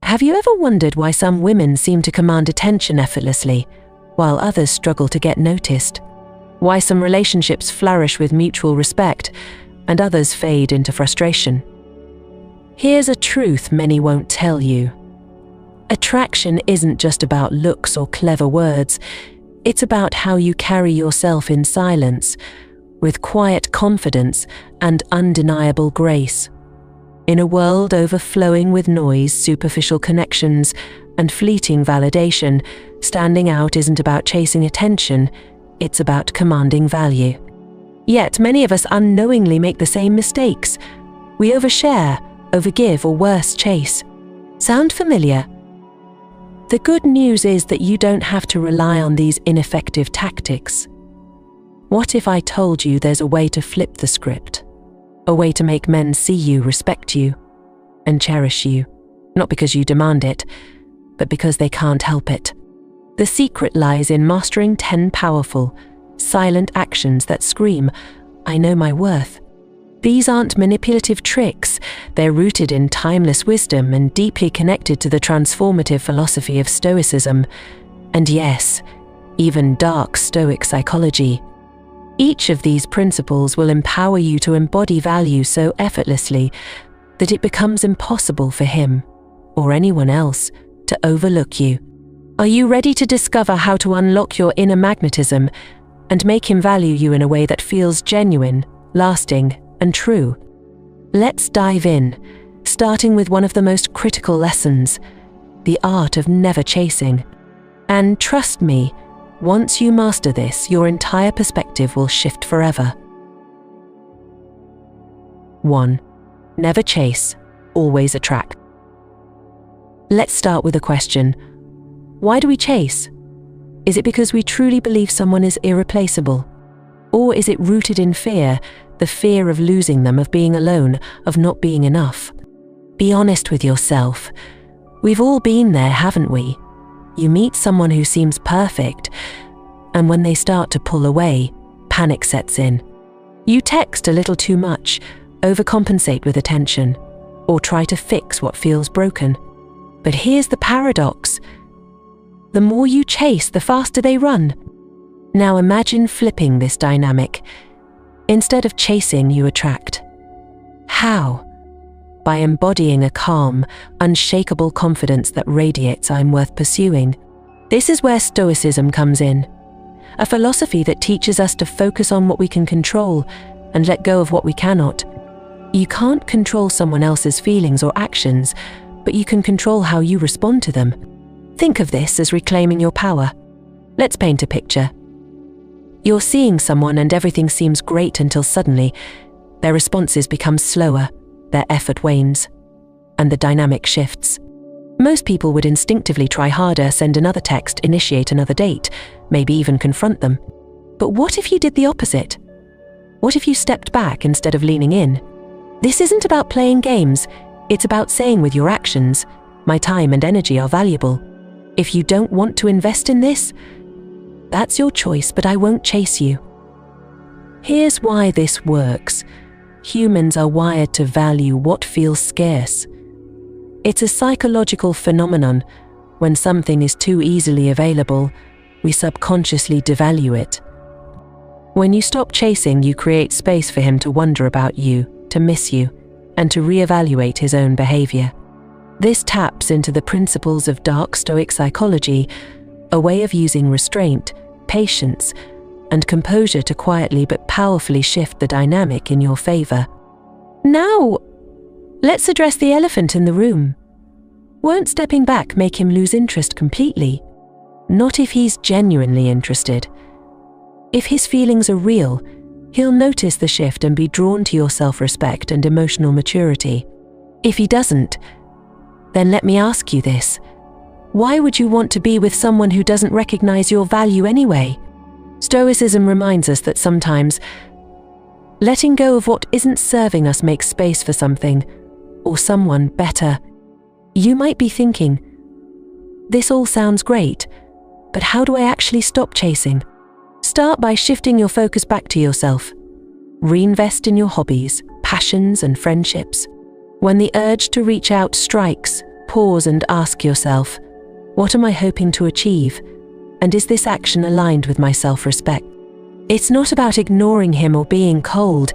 Have you ever wondered why some women seem to command attention effortlessly, while others struggle to get noticed? Why some relationships flourish with mutual respect, and others fade into frustration? Here's a truth many won't tell you. Attraction isn't just about looks or clever words. It's about how you carry yourself in silence, with quiet confidence and undeniable grace. In a world overflowing with noise, superficial connections, and fleeting validation, standing out isn't about chasing attention, it's about commanding value. Yet many of us unknowingly make the same mistakes. We overshare, overgive, or worse, chase. Sound familiar? The good news is that you don't have to rely on these ineffective tactics. What if I told you there's a way to flip the script? A way to make men see you, respect you, and cherish you, not because you demand it, but because they can't help it. The secret lies in mastering 10 powerful, silent actions that scream, "I know my worth." These aren't manipulative tricks. They're rooted in timeless wisdom and deeply connected to the transformative philosophy of Stoicism, and yes, even Dark Stoic psychology. Each of these principles will empower you to embody value so effortlessly that it becomes impossible for him, or anyone else, to overlook you. Are you ready to discover how to unlock your inner magnetism and make him value you in a way that feels genuine, lasting, and true? Let's dive in, starting with one of the most critical lessons, the art of never chasing. And trust me, once you master this, your entire perspective will shift forever. 1. Never chase, always attract. Let's start with a question. Why do we chase? Is it because we truly believe someone is irreplaceable? Or is it rooted in fear, the fear of losing them, of being alone, of not being enough? Be honest with yourself. We've all been there, haven't we? You meet someone who seems perfect, and when they start to pull away, panic sets in. You text a little too much, overcompensate with attention, or try to fix what feels broken. But here's the paradox. The more you chase, the faster they run. Now imagine flipping this dynamic. Instead of chasing, you attract. How? By embodying a calm, unshakable confidence that radiates "I'm worth pursuing." This is where Stoicism comes in. A philosophy that teaches us to focus on what we can control and let go of what we cannot. You can't control someone else's feelings or actions, but you can control how you respond to them. Think of this as reclaiming your power. Let's paint a picture. You're seeing someone and everything seems great until suddenly their responses become slower, their effort wanes, and the dynamic shifts. Most people would instinctively try harder, send another text, initiate another date, maybe even confront them. But what if you did the opposite? What if you stepped back instead of leaning in? This isn't about playing games, it's about saying with your actions, "My time and energy are valuable. If you don't want to invest in this, that's your choice, but I won't chase you." Here's why this works. Humans are wired to value what feels scarce. It's a psychological phenomenon. When something is too easily available, we subconsciously devalue it. When you stop chasing, you create space for him to wonder about you, to miss you, and to reevaluate his own behavior. This taps into the principles of Dark Stoic psychology, a way of using restraint, patience, and composure to quietly but powerfully shift the dynamic in your favor. Now, let's address the elephant in the room. Won't stepping back make him lose interest completely? Not if he's genuinely interested. If his feelings are real, he'll notice the shift and be drawn to your self-respect and emotional maturity. If he doesn't, then let me ask you this. Why would you want to be with someone who doesn't recognize your value anyway? Stoicism reminds us that sometimes letting go of what isn't serving us makes space for something or someone better. You might be thinking, this all sounds great, but how do I actually stop chasing? Start by shifting your focus back to yourself. Reinvest in your hobbies, passions, and friendships. When the urge to reach out strikes, Pause and ask yourself, what am I hoping to achieve? And is this action aligned with my self-respect? It's not about ignoring him or being cold.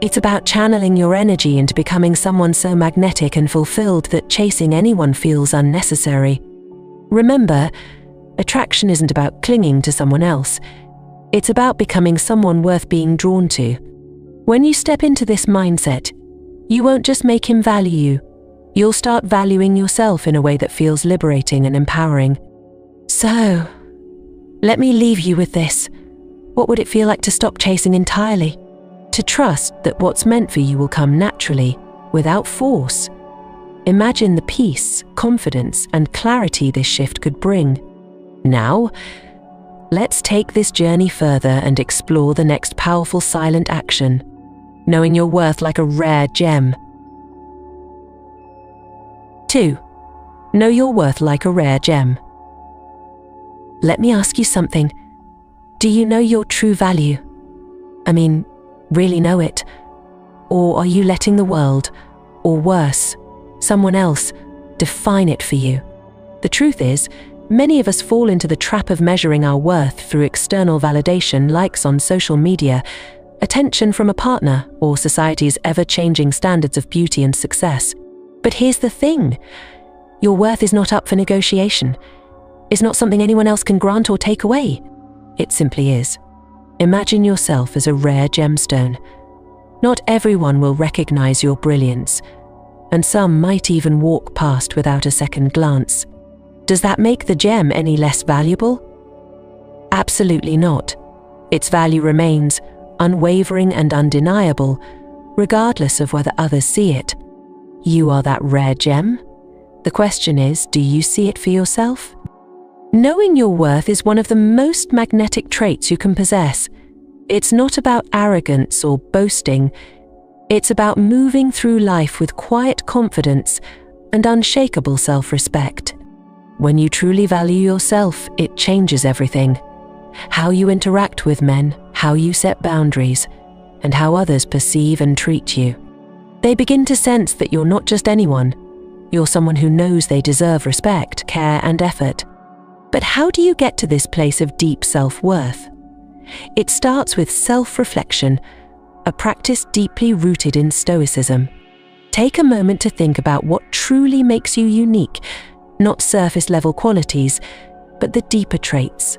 It's about channeling your energy into becoming someone so magnetic and fulfilled that chasing anyone feels unnecessary. Remember, attraction isn't about clinging to someone else. It's about becoming someone worth being drawn to. When you step into this mindset, you won't just make him value you. You'll start valuing yourself in a way that feels liberating and empowering. So, let me leave you with this. What would it feel like to stop chasing entirely? To trust that what's meant for you will come naturally, without force. Imagine the peace, confidence, and clarity this shift could bring. Now, let's take this journey further and explore the next powerful silent action, knowing your worth like a rare gem. 2. Know your worth like a rare gem. Let me ask you something. Do you know your true value? I mean, really know it? Or are you letting the world, or worse, someone else, define it for you? The truth is, many of us fall into the trap of measuring our worth through external validation, likes on social media, attention from a partner, or society's ever-changing standards of beauty and success. But here's the thing. Your worth is not up for negotiation. It's not something anyone else can grant or take away. It simply is. Imagine yourself as a rare gemstone. Not everyone will recognize your brilliance, and some might even walk past without a second glance. Does that make the gem any less valuable? Absolutely not. Its value remains unwavering and undeniable, regardless of whether others see it. You are that rare gem. The question is, do you see it for yourself? Knowing your worth is one of the most magnetic traits you can possess. It's not about arrogance or boasting. It's about moving through life with quiet confidence and unshakable self-respect. When you truly value yourself, it changes everything. How you interact with men, how you set boundaries, and how others perceive and treat you. They begin to sense that you're not just anyone. You're someone who knows they deserve respect, care, and effort. But how do you get to this place of deep self-worth? It starts with self-reflection, a practice deeply rooted in Stoicism. Take a moment to think about what truly makes you unique, not surface-level qualities, but the deeper traits.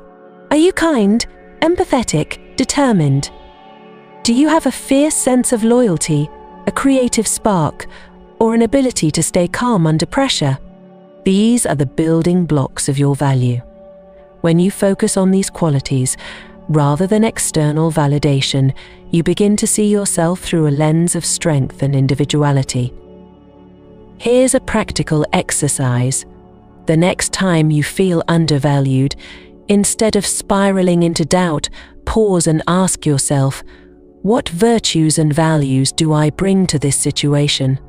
Are you kind, empathetic, determined? Do you have a fierce sense of loyalty, a creative spark, or an ability to stay calm under pressure? These are the building blocks of your value. When you focus on these qualities, rather than external validation, you begin to see yourself through a lens of strength and individuality. Here's a practical exercise. The next time you feel undervalued, instead of spiraling into doubt, pause and ask yourself, what virtues and values do I bring to this situation?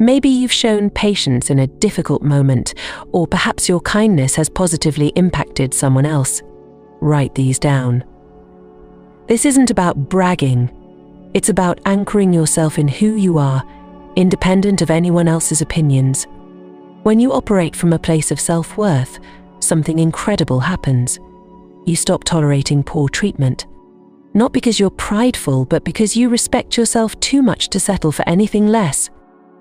Maybe you've shown patience in a difficult moment, or perhaps your kindness has positively impacted someone else. Write these down. This isn't about bragging. It's about anchoring yourself in who you are, independent of anyone else's opinions. When you operate from a place of self-worth, something incredible happens. You stop tolerating poor treatment. Not because you're prideful, but because you respect yourself too much to settle for anything less.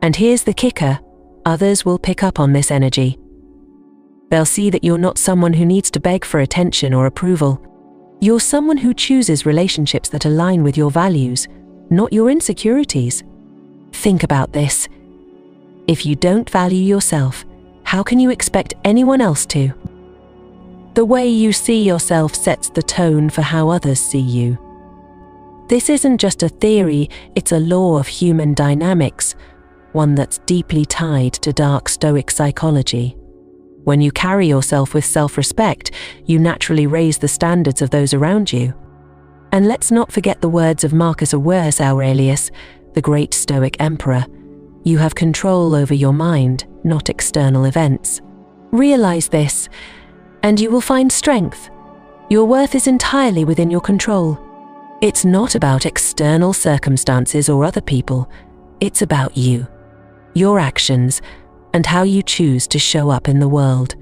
And here's the kicker, others will pick up on this energy. They'll see that you're not someone who needs to beg for attention or approval. You're someone who chooses relationships that align with your values, not your insecurities. Think about this. If you don't value yourself, how can you expect anyone else to? The way you see yourself sets the tone for how others see you. This isn't just a theory, it's a law of human dynamics, one that's deeply tied to Dark Stoic psychology. When you carry yourself with self-respect, you naturally raise the standards of those around you. And let's not forget the words of Marcus Aurelius, the great Stoic emperor. You have control over your mind, not external events. Realize this, and you will find strength. Your worth is entirely within your control. It's not about external circumstances or other people. It's about you. Your actions, and how you choose to show up in the world.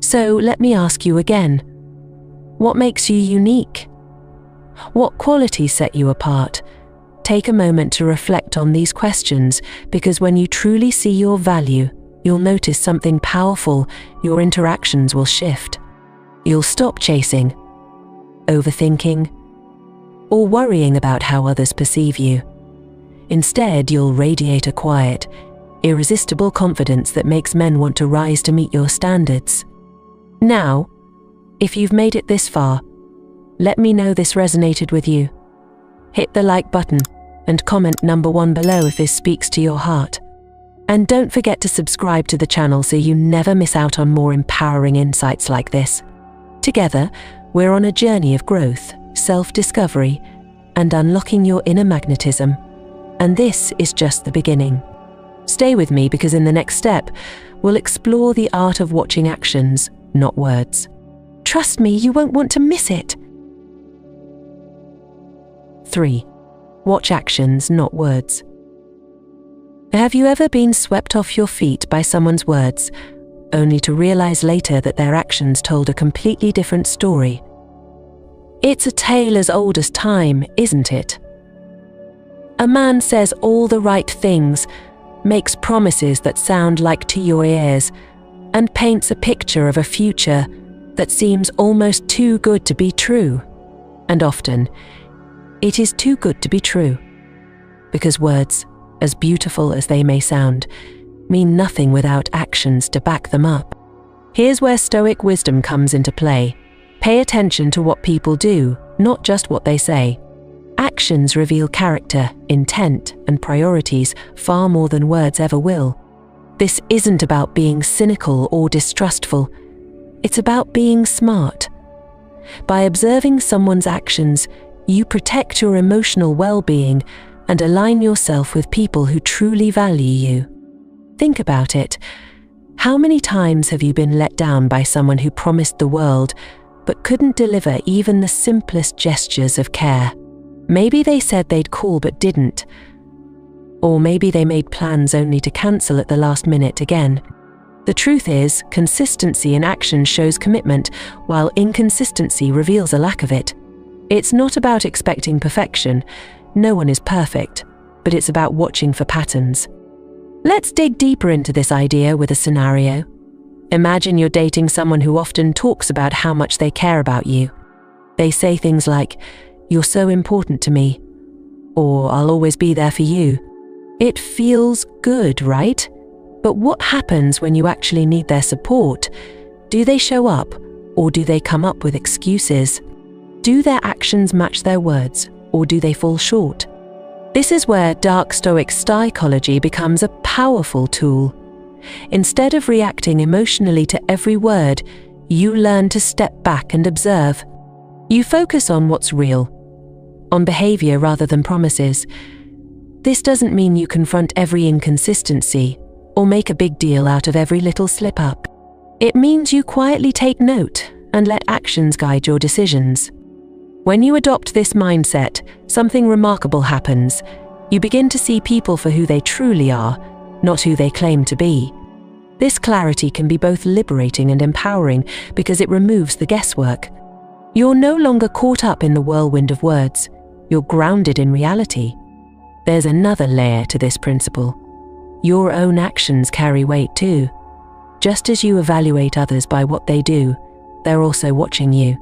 So let me ask you again, what makes you unique? What qualities set you apart? Take a moment to reflect on these questions, because when you truly see your value, you'll notice something powerful. Your interactions will shift. You'll stop chasing, overthinking, or worrying about how others perceive you. Instead, you'll radiate a quiet, irresistible confidence that makes men want to rise to meet your standards. Now, if you've made it this far, let me know this resonated with you. Hit the like button and comment number 1 below if this speaks to your heart. And don't forget to subscribe to the channel so you never miss out on more empowering insights like this. Together, we're on a journey of growth, self-discovery, and unlocking your inner magnetism. And this is just the beginning. Stay with me, because in the next step, we'll explore the art of watching actions, not words. Trust me, you won't want to miss it. 3. Watch actions, not words. Have you ever been swept off your feet by someone's words, only to realize later that their actions told a completely different story? It's a tale as old as time, isn't it? A man says all the right things, makes promises that sound like to your ears, and paints a picture of a future that seems almost too good to be true. And often, it is too good to be true, because words, as beautiful as they may sound, mean nothing without actions to back them up. Here's where Stoic wisdom comes into play. Pay attention to what people do, not just what they say. Actions reveal character, intent, and priorities far more than words ever will. This isn't about being cynical or distrustful. It's about being smart. By observing someone's actions, you protect your emotional well-being and align yourself with people who truly value you. Think about it. How many times have you been let down by someone who promised the world but couldn't deliver even the simplest gestures of care? Maybe they said they'd call but didn't. Or maybe they made plans only to cancel at the last minute again. The truth is, consistency in action shows commitment, while inconsistency reveals a lack of it. It's not about expecting perfection. No one is perfect, but it's about watching for patterns. Let's dig deeper into this idea with a scenario. Imagine you're dating someone who often talks about how much they care about you. They say things like, "You're so important to me," or "I'll always be there for you." It feels good, right? But what happens when you actually need their support? Do they show up, or do they come up with excuses? Do their actions match their words, or do they fall short? This is where Dark Stoic psychology becomes a powerful tool. Instead of reacting emotionally to every word, you learn to step back and observe. You focus on what's real, on behavior rather than promises. This doesn't mean you confront every inconsistency or make a big deal out of every little slip-up. It means you quietly take note and let actions guide your decisions. When you adopt this mindset, something remarkable happens. You begin to see people for who they truly are, not who they claim to be. This clarity can be both liberating and empowering because it removes the guesswork. You're no longer caught up in the whirlwind of words. You're grounded in reality. There's another layer to this principle. Your own actions carry weight too. Just as you evaluate others by what they do, they're also watching you.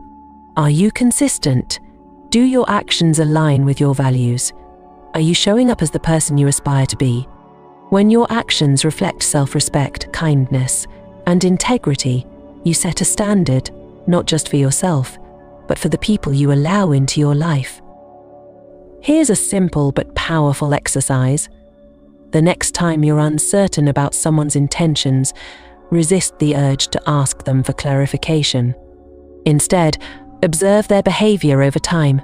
Are you consistent? Do your actions align with your values? Are you showing up as the person you aspire to be? When your actions reflect self-respect, kindness, and integrity, you set a standard, not just for yourself, but for the people you allow into your life. Here's a simple but powerful exercise. The next time you're uncertain about someone's intentions, resist the urge to ask them for clarification. Instead, observe their behavior over time.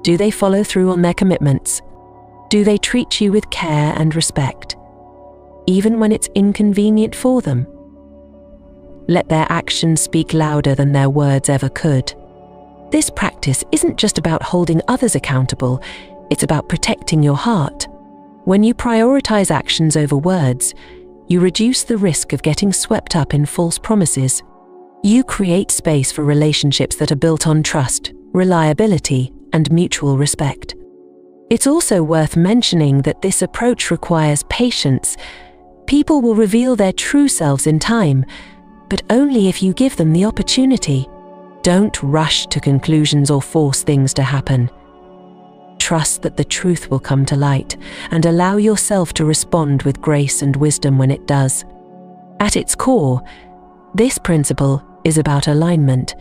Do they follow through on their commitments? Do they treat you with care and respect, even when it's inconvenient for them? Let their actions speak louder than their words ever could. This practice isn't just about holding others accountable, it's about protecting your heart. When you prioritize actions over words, You reduce the risk of getting swept up in false promises. You create space for relationships that are built on trust, reliability, and mutual respect. It's also worth mentioning that this approach requires patience. People will reveal their true selves in time, but only if you give them the opportunity. Don't rush to conclusions or force things to happen. Trust that the truth will come to light, and allow yourself to respond with grace and wisdom when it does. At its core, this principle is about alignment.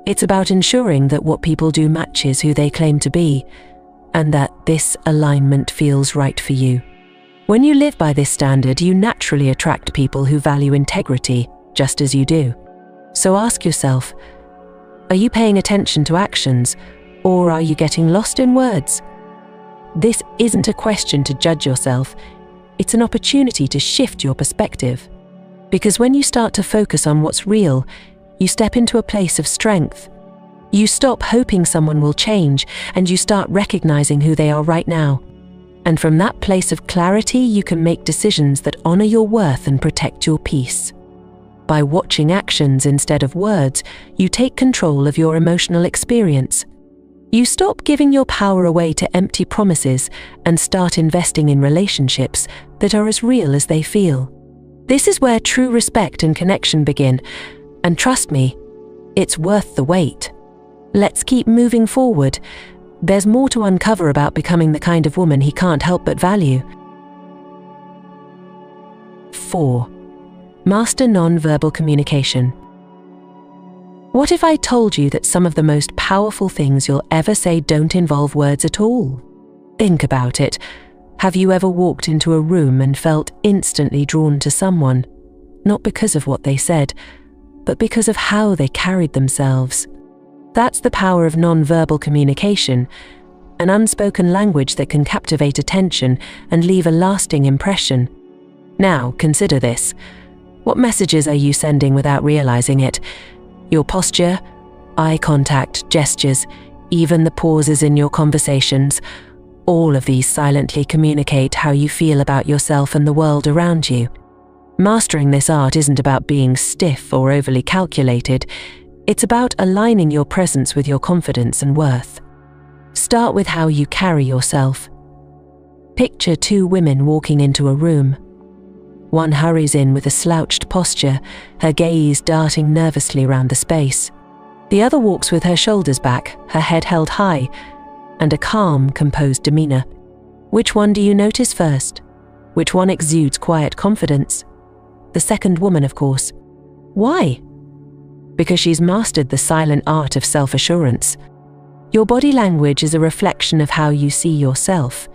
It's about ensuring that what people do matches who they claim to be, and that this alignment feels right for you. When you live by this standard, you naturally attract people who value integrity, just as you do. So ask yourself, are you paying attention to actions, or are you getting lost in words? This isn't a question to judge yourself. It's an opportunity to shift your perspective. Because when you start to focus on what's real, you step into a place of strength. You stop hoping someone will change, and you start recognizing who they are right now. And from that place of clarity, you can make decisions that honor your worth and protect your peace. By watching actions instead of words, you take control of your emotional experience. You stop giving your power away to empty promises and start investing in relationships that are as real as they feel. This is where true respect and connection begin, and trust me, it's worth the wait. Let's keep moving forward. There's more to uncover about becoming the kind of woman he can't help but value. 4. Master non-verbal communication. What if I told you that some of the most powerful things you'll ever say don't involve words at all? Think about it. Have you ever walked into a room and felt instantly drawn to someone? Not because of what they said, but because of how they carried themselves. That's the power of non-verbal communication, an unspoken language that can captivate attention and leave a lasting impression. Now, consider this. What messages are you sending without realizing it? Your posture, eye contact, gestures, even the pauses in your conversations, all of these silently communicate how you feel about yourself and the world around you. Mastering this art isn't about being stiff or overly calculated. It's about aligning your presence with your confidence and worth. Start with how you carry yourself. Picture two women walking into a room. One hurries in with a slouched posture, her gaze darting nervously around the space. The other walks with her shoulders back, her head held high, and a calm, composed demeanor. Which one do you notice first? Which one exudes quiet confidence? The second woman, of course. Why? Because she's mastered the silent art of self-assurance. Your body language is a reflection of how you see yourself.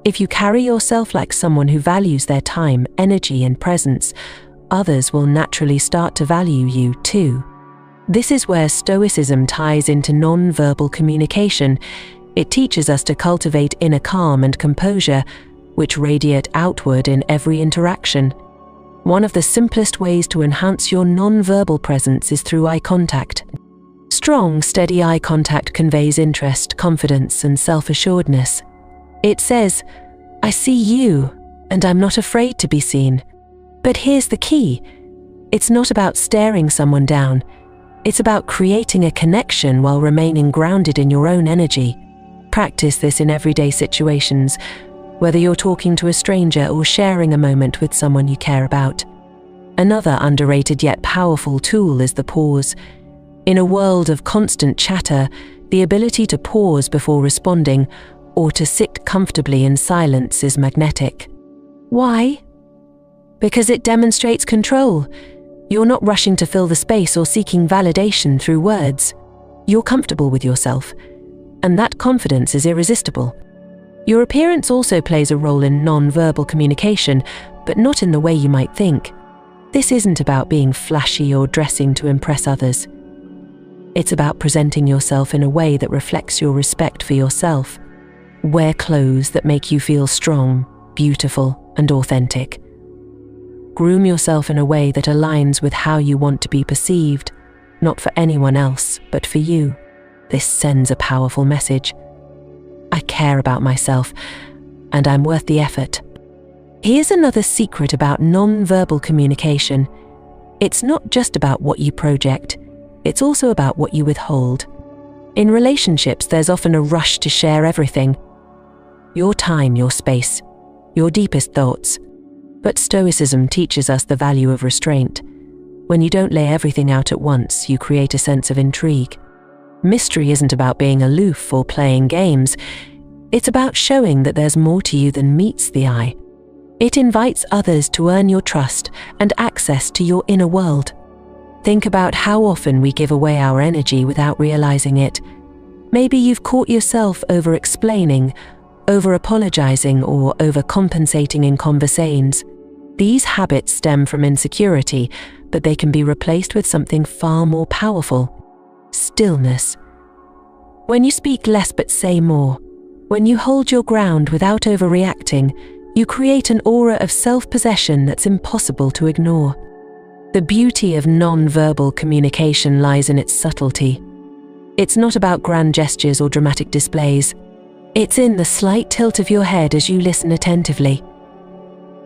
If you carry yourself like someone who values their time, energy, and presence, others will naturally start to value you too. This is where Stoicism ties into non-verbal communication. It teaches us to cultivate inner calm and composure, which radiate outward in every interaction. One of the simplest ways to enhance your non-verbal presence is through eye contact. Strong, steady eye contact conveys interest, confidence, and self-assuredness. It says, I see you, and I'm not afraid to be seen. But here's the key. It's not about staring someone down. It's about creating a connection while remaining grounded in your own energy. Practice this in everyday situations, whether you're talking to a stranger or sharing a moment with someone you care about. Another underrated yet powerful tool is the pause. In a world of constant chatter, the ability to pause before responding or to sit comfortably in silence is magnetic. Why? Because it demonstrates control. You're not rushing to fill the space or seeking validation through words. You're comfortable with yourself, and that confidence is irresistible. Your appearance also plays a role in non-verbal communication, but not in the way you might think. This isn't about being flashy or dressing to impress others. It's about presenting yourself in a way that reflects your respect for yourself. Wear clothes that make you feel strong, beautiful, and authentic. Groom yourself in a way that aligns with how you want to be perceived, not for anyone else, but for you. This sends a powerful message. I care about myself, and I'm worth the effort. Here's another secret about non-verbal communication. It's not just about what you project, it's also about what you withhold. In relationships, there's often a rush to share everything. Your time, your space, your deepest thoughts. But Stoicism teaches us the value of restraint. When you don't lay everything out at once, you create a sense of intrigue. Mystery isn't about being aloof or playing games. It's about showing that there's more to you than meets the eye. It invites others to earn your trust and access to your inner world. Think about how often we give away our energy without realizing it. Maybe you've caught yourself over-explaining, over-apologizing, or overcompensating in conversations. These habits stem from insecurity, but they can be replaced with something far more powerful: stillness. When you speak less but say more, when you hold your ground without overreacting, you create an aura of self-possession that's impossible to ignore. The beauty of non-verbal communication lies in its subtlety. It's not about grand gestures or dramatic displays. It's in the slight tilt of your head as you listen attentively.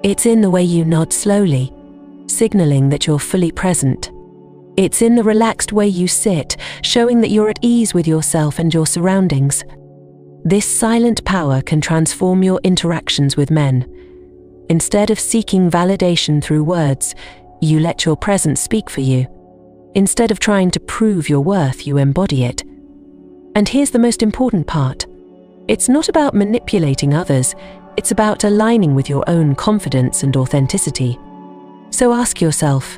It's in the way you nod slowly, signaling that you're fully present. It's in the relaxed way you sit, showing that you're at ease with yourself and your surroundings. This silent power can transform your interactions with men. Instead of seeking validation through words, you let your presence speak for you. Instead of trying to prove your worth, you embody it. And here's the most important part. It's not about manipulating others, it's about aligning with your own confidence and authenticity. So ask yourself,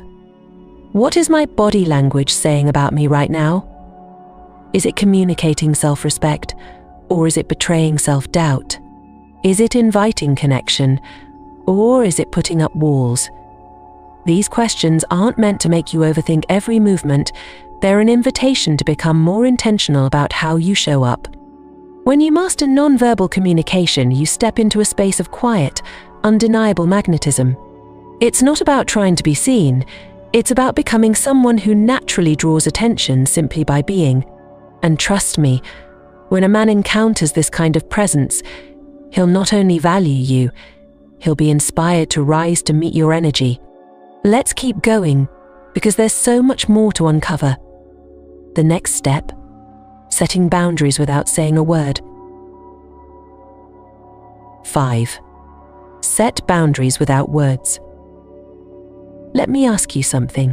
what is my body language saying about me right now? Is it communicating self-respect, or is it betraying self-doubt? Is it inviting connection, or is it putting up walls? These questions aren't meant to make you overthink every movement. They're an invitation to become more intentional about how you show up. When you master non-verbal communication, you step into a space of quiet, undeniable magnetism. It's not about trying to be seen. It's about becoming someone who naturally draws attention simply by being. And trust me, when a man encounters this kind of presence, he'll not only value you, he'll be inspired to rise to meet your energy. Let's keep going, because there's so much more to uncover. The next step: setting boundaries without saying a word. 5. Set boundaries without words. Let me ask you something.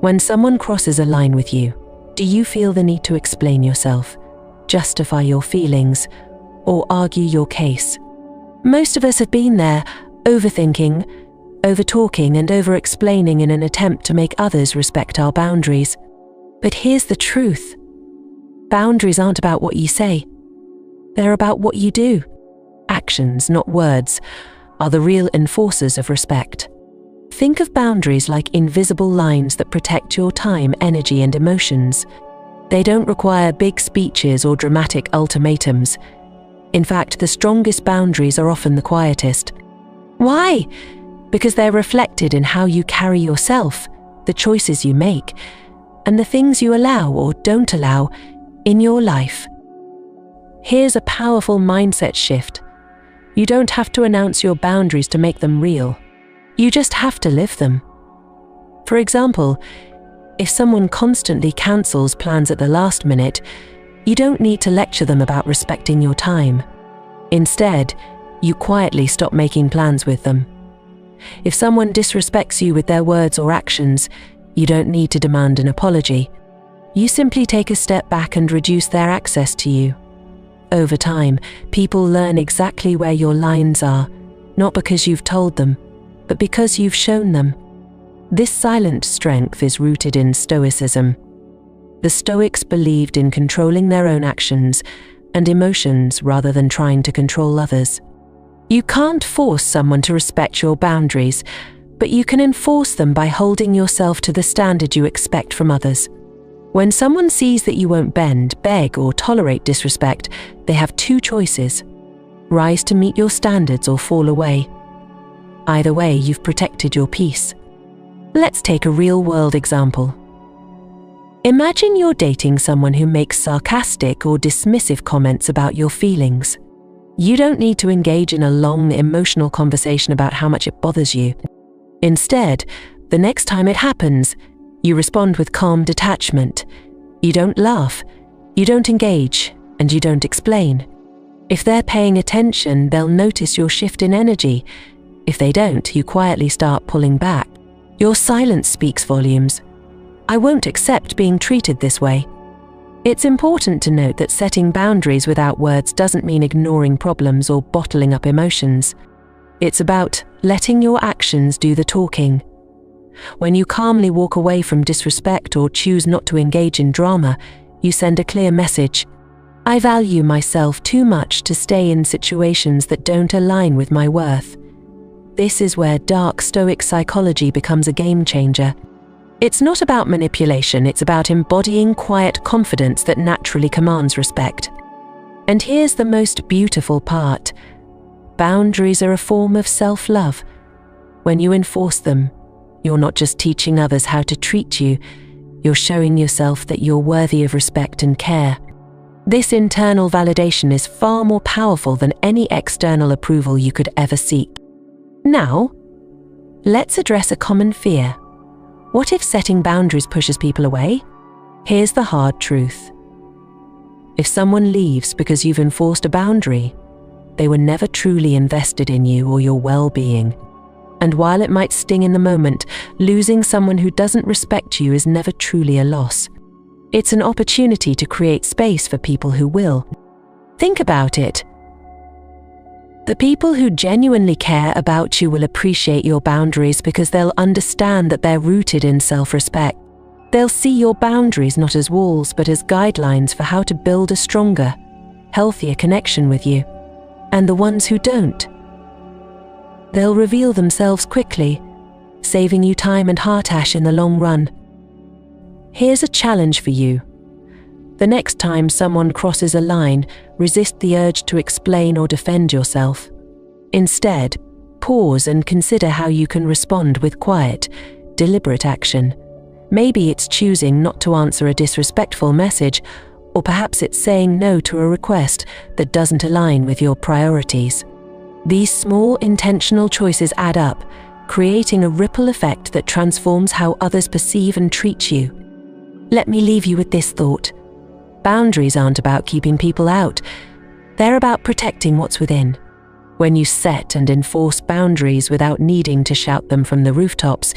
When someone crosses a line with you, do you feel the need to explain yourself, justify your feelings, or argue your case? Most of us have been there, overthinking, over-talking and over-explaining in an attempt to make others respect our boundaries. But here's the truth. Boundaries aren't about what you say. They're about what you do. Actions, not words, are the real enforcers of respect. Think of boundaries like invisible lines that protect your time, energy, and emotions. They don't require big speeches or dramatic ultimatums. In fact, the strongest boundaries are often the quietest. Why? Because they're reflected in how you carry yourself, the choices you make, and the things you allow or don't allow in your life. Here's a powerful mindset shift. You don't have to announce your boundaries to make them real. You just have to live them. For example, if someone constantly cancels plans at the last minute, you don't need to lecture them about respecting your time. Instead, you quietly stop making plans with them. If someone disrespects you with their words or actions, you don't need to demand an apology. You simply take a step back and reduce their access to you. Over time, people learn exactly where your lines are, not because you've told them, but because you've shown them. This silent strength is rooted in Stoicism. The Stoics believed in controlling their own actions and emotions rather than trying to control others. You can't force someone to respect your boundaries, but you can enforce them by holding yourself to the standard you expect from others. When someone sees that you won't bend, beg, or tolerate disrespect, they have two choices: rise to meet your standards or fall away. Either way, you've protected your peace. Let's take a real-world example. Imagine you're dating someone who makes sarcastic or dismissive comments about your feelings. You don't need to engage in a long, emotional conversation about how much it bothers you. Instead, the next time it happens, you respond with calm detachment. You don't laugh, you don't engage, and you don't explain. If they're paying attention, they'll notice your shift in energy. If they don't, you quietly start pulling back. Your silence speaks volumes. I won't accept being treated this way. It's important to note that setting boundaries without words doesn't mean ignoring problems or bottling up emotions. It's about letting your actions do the talking. When you calmly walk away from disrespect or choose not to engage in drama, you send a clear message. I value myself too much to stay in situations that don't align with my worth. This is where Dark Stoic psychology becomes a game changer. It's not about manipulation, it's about embodying quiet confidence that naturally commands respect. And here's the most beautiful part. Boundaries are a form of self-love. When you enforce them, you're not just teaching others how to treat you, you're showing yourself that you're worthy of respect and care. This internal validation is far more powerful than any external approval you could ever seek. Now, let's address a common fear. What if setting boundaries pushes people away? Here's the hard truth. If someone leaves because you've enforced a boundary, they were never truly invested in you or your well-being. And while it might sting in the moment, losing someone who doesn't respect you is never truly a loss. It's an opportunity to create space for people who will. Think about it. The people who genuinely care about you will appreciate your boundaries because they'll understand that they're rooted in self-respect. They'll see your boundaries not as walls but as guidelines for how to build a stronger, healthier connection with you. And the ones who don't, they'll reveal themselves quickly, saving you time and heartache in the long run. Here's a challenge for you. The next time someone crosses a line, resist the urge to explain or defend yourself. Instead, pause and consider how you can respond with quiet, deliberate action. Maybe it's choosing not to answer a disrespectful message, or perhaps it's saying no to a request that doesn't align with your priorities. These small, intentional choices add up, creating a ripple effect that transforms how others perceive and treat you. Let me leave you with this thought. Boundaries aren't about keeping people out. They're about protecting what's within. When you set and enforce boundaries without needing to shout them from the rooftops,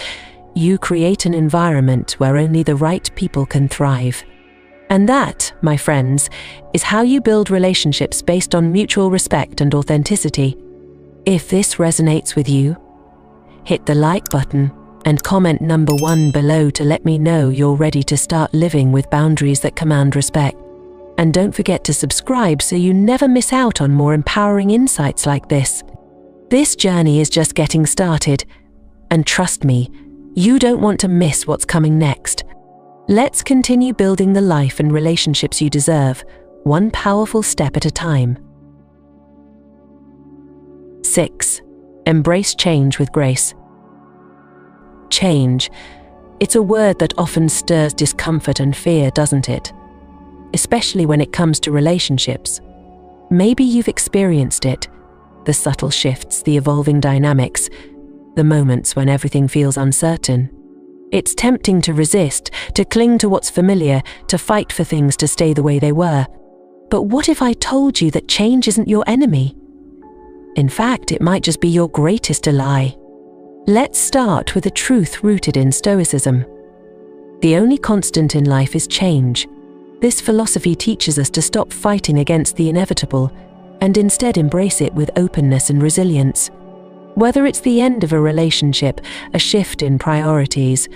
you create an environment where only the right people can thrive. And that, my friends, is how you build relationships based on mutual respect and authenticity. If this resonates with you, hit the like button and comment number 1 below to let me know you're ready to start living with boundaries that command respect. And don't forget to subscribe so you never miss out on more empowering insights like this. This journey is just getting started, and trust me, you don't want to miss what's coming next. Let's continue building the life and relationships you deserve, one powerful step at a time. 6. Embrace change with grace. Change. It's a word that often stirs discomfort and fear, doesn't it? Especially when it comes to relationships. Maybe you've experienced it. The subtle shifts, the evolving dynamics, the moments when everything feels uncertain. It's tempting to resist, to cling to what's familiar, to fight for things to stay the way they were. But what if I told you that change isn't your enemy? In fact, it might just be your greatest ally. Let's start with a truth rooted in Stoicism. The only constant in life is change. This philosophy teaches us to stop fighting against the inevitable and instead embrace it with openness and resilience. Whether it's the end of a relationship, a shift in priorities,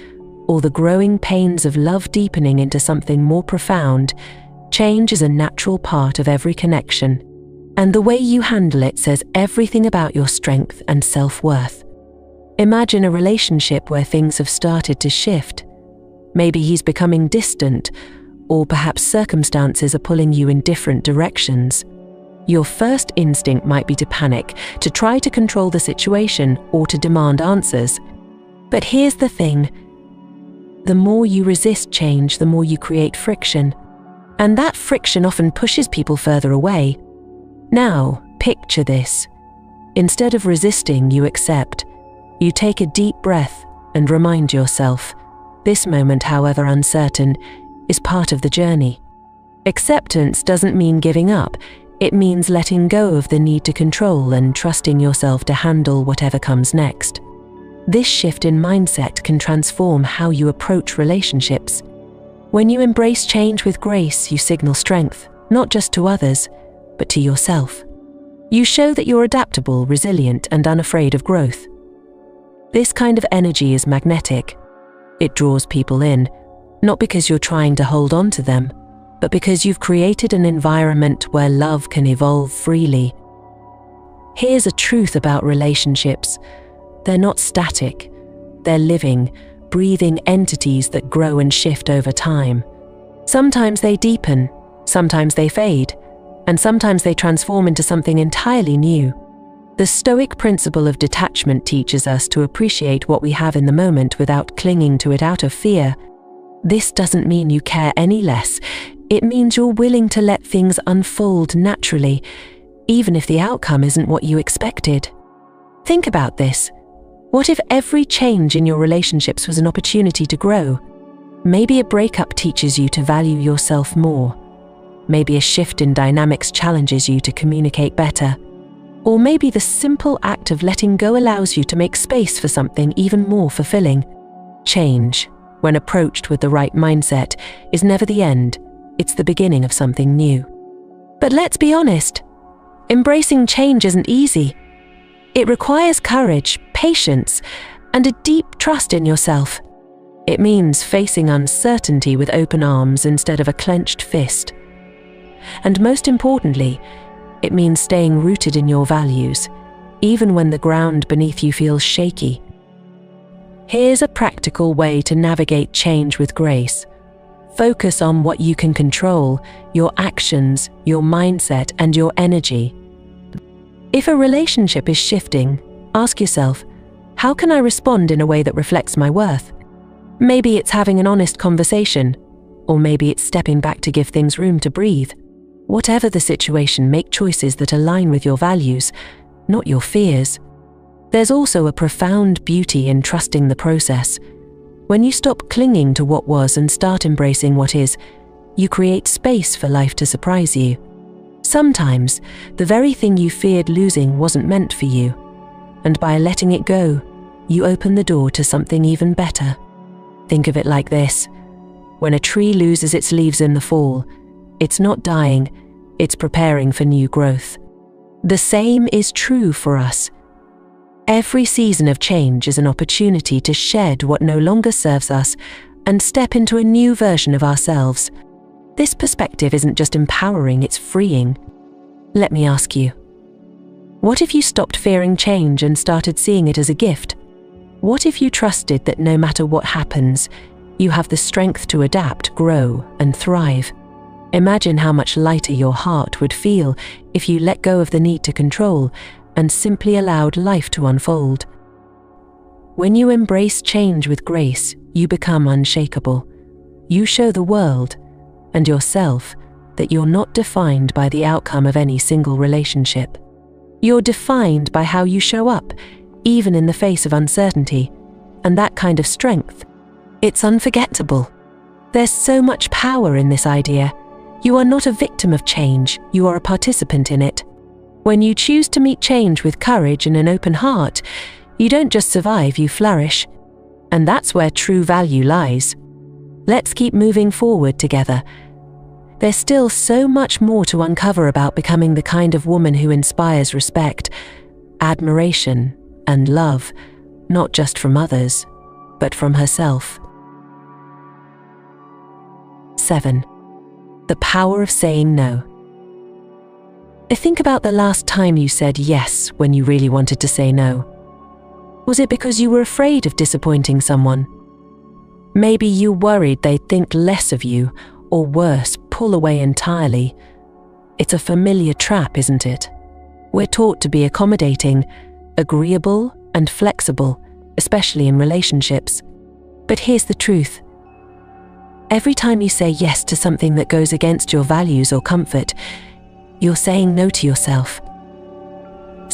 or the growing pains of love deepening into something more profound, change is a natural part of every connection. And the way you handle it says everything about your strength and self-worth. Imagine a relationship where things have started to shift. Maybe he's becoming distant, or perhaps circumstances are pulling you in different directions. Your first instinct might be to panic, to try to control the situation, or to demand answers. But here's the thing. The more you resist change, the more you create friction. And that friction often pushes people further away. Now, Picture this. Instead of resisting, you accept. You take a deep breath and remind yourself, this moment, however uncertain, is part of the journey. Acceptance doesn't mean giving up. It means letting go of the need to control and trusting yourself to handle whatever comes next. This shift in mindset can transform how you approach relationships. When you embrace change with grace, you signal strength, not just to others, but to yourself. You show that you're adaptable, resilient, and unafraid of growth. This kind of energy is magnetic. It draws people in, not because you're trying to hold on to them, but because you've created an environment where love can evolve freely. Here's a truth about relationships. They're not static. They're living, breathing entities that grow and shift over time. Sometimes they deepen, sometimes they fade, and sometimes they transform into something entirely new. The Stoic principle of detachment teaches us to appreciate what we have in the moment without clinging to it out of fear. This doesn't mean you care any less. It means you're willing to let things unfold naturally, even if the outcome isn't what you expected. Think about this. What if every change in your relationships was an opportunity to grow? Maybe a breakup teaches you to value yourself more. Maybe a shift in dynamics challenges you to communicate better. Or maybe the simple act of letting go allows you to make space for something even more fulfilling. Change, when approached with the right mindset, is never the end. It's the beginning of something new. But let's be honest, embracing change isn't easy. It requires courage, patience, and a deep trust in yourself. It means facing uncertainty with open arms instead of a clenched fist. And most importantly, it means staying rooted in your values, even when the ground beneath you feels shaky. Here's a practical way to navigate change with grace. Focus on what you can control, your actions, your mindset, and your energy. If a relationship is shifting, ask yourself, how can I respond in a way that reflects my worth? Maybe it's having an honest conversation, or maybe it's stepping back to give things room to breathe. Whatever the situation, make choices that align with your values, not your fears. There's also a profound beauty in trusting the process. When you stop clinging to what was and start embracing what is, you create space for life to surprise you. Sometimes, the very thing you feared losing wasn't meant for you, and by letting it go, you open the door to something even better. Think of it like this. When a tree loses its leaves in the fall, it's not dying, it's preparing for new growth. The same is true for us. Every season of change is an opportunity to shed what no longer serves us and step into a new version of ourselves. This perspective isn't just empowering, it's freeing. Let me ask you, what if you stopped fearing change and started seeing it as a gift? What if you trusted that no matter what happens, you have the strength to adapt, grow, and thrive? Imagine how much lighter your heart would feel if you let go of the need to control and simply allowed life to unfold. When you embrace change with grace, you become unshakable. You show the world and yourself that you're not defined by the outcome of any single relationship. You're defined by how you show up, even in the face of uncertainty, and that kind of strength, it's unforgettable. There's so much power in this idea. You are not a victim of change, you are a participant in it. When you choose to meet change with courage and an open heart, you don't just survive, you flourish. And that's where true value lies. Let's keep moving forward together. There's still so much more to uncover about becoming the kind of woman who inspires respect, admiration, and love, not just from others, but from herself. 7. The power of saying no. Think about the last time you said yes when you really wanted to say no. Was it because you were afraid of disappointing someone? Maybe you worried they'd think less of you, or worse, pull away entirely. It's a familiar trap, isn't it? We're taught to be accommodating, agreeable, and flexible, especially in relationships. But here's the truth. Every time you say yes to something that goes against your values or comfort, you're saying no to yourself.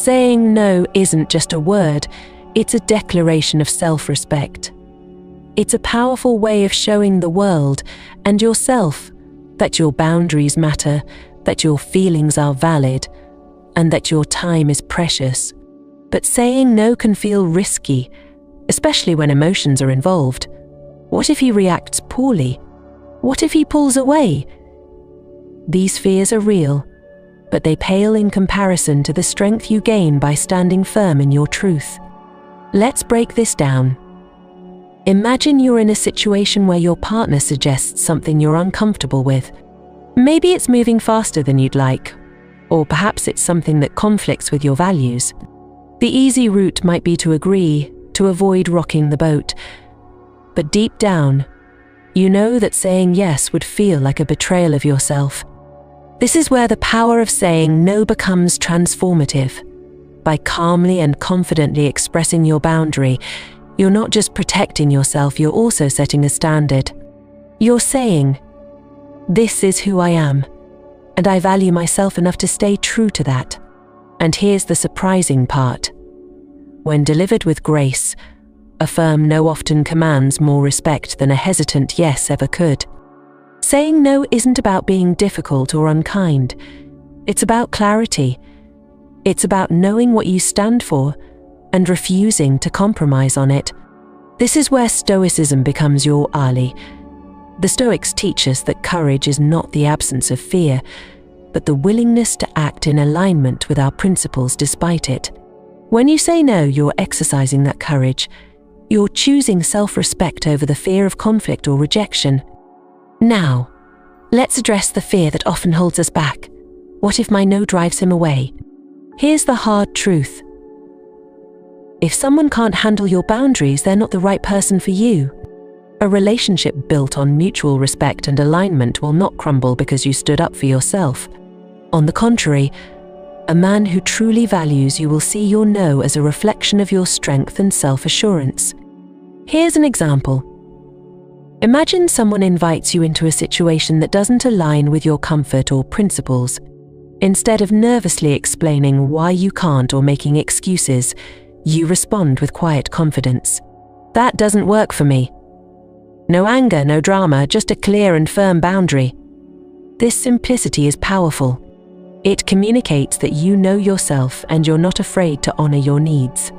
Saying no isn't just a word, it's a declaration of self-respect. It's a powerful way of showing the world and yourself that your boundaries matter, that your feelings are valid, and that your time is precious. But saying no can feel risky, especially when emotions are involved. What if he reacts poorly? What if he pulls away? These fears are real, but they pale in comparison to the strength you gain by standing firm in your truth. Let's break this down. Imagine you're in a situation where your partner suggests something you're uncomfortable with. Maybe it's moving faster than you'd like, or perhaps it's something that conflicts with your values. The easy route might be to agree, to avoid rocking the boat. But deep down, you know that saying yes would feel like a betrayal of yourself. This is where the power of saying no becomes transformative. By calmly and confidently expressing your boundary, you're not just protecting yourself, you're also setting a standard. You're saying, "This is who I am, and I value myself enough to stay true to that." And here's the surprising part. When delivered with grace, a firm no often commands more respect than a hesitant yes ever could. Saying no isn't about being difficult or unkind. It's about clarity. It's about knowing what you stand for and refusing to compromise on it. This is where Stoicism becomes your ally. The Stoics teach us that courage is not the absence of fear, but the willingness to act in alignment with our principles despite it. When you say no, you're exercising that courage. You're choosing self-respect over the fear of conflict or rejection. Now, let's address the fear that often holds us back. What if my no drives him away? Here's the hard truth. If someone can't handle your boundaries, they're not the right person for you. A relationship built on mutual respect and alignment will not crumble because you stood up for yourself. On the contrary, a man who truly values you will see your no as a reflection of your strength and self-assurance. Here's an example. Imagine someone invites you into a situation that doesn't align with your comfort or principles. Instead of nervously explaining why you can't or making excuses, you respond with quiet confidence. "That doesn't work for me." No anger, no drama, just a clear and firm boundary. This simplicity is powerful. It communicates that you know yourself and you're not afraid to honor your needs.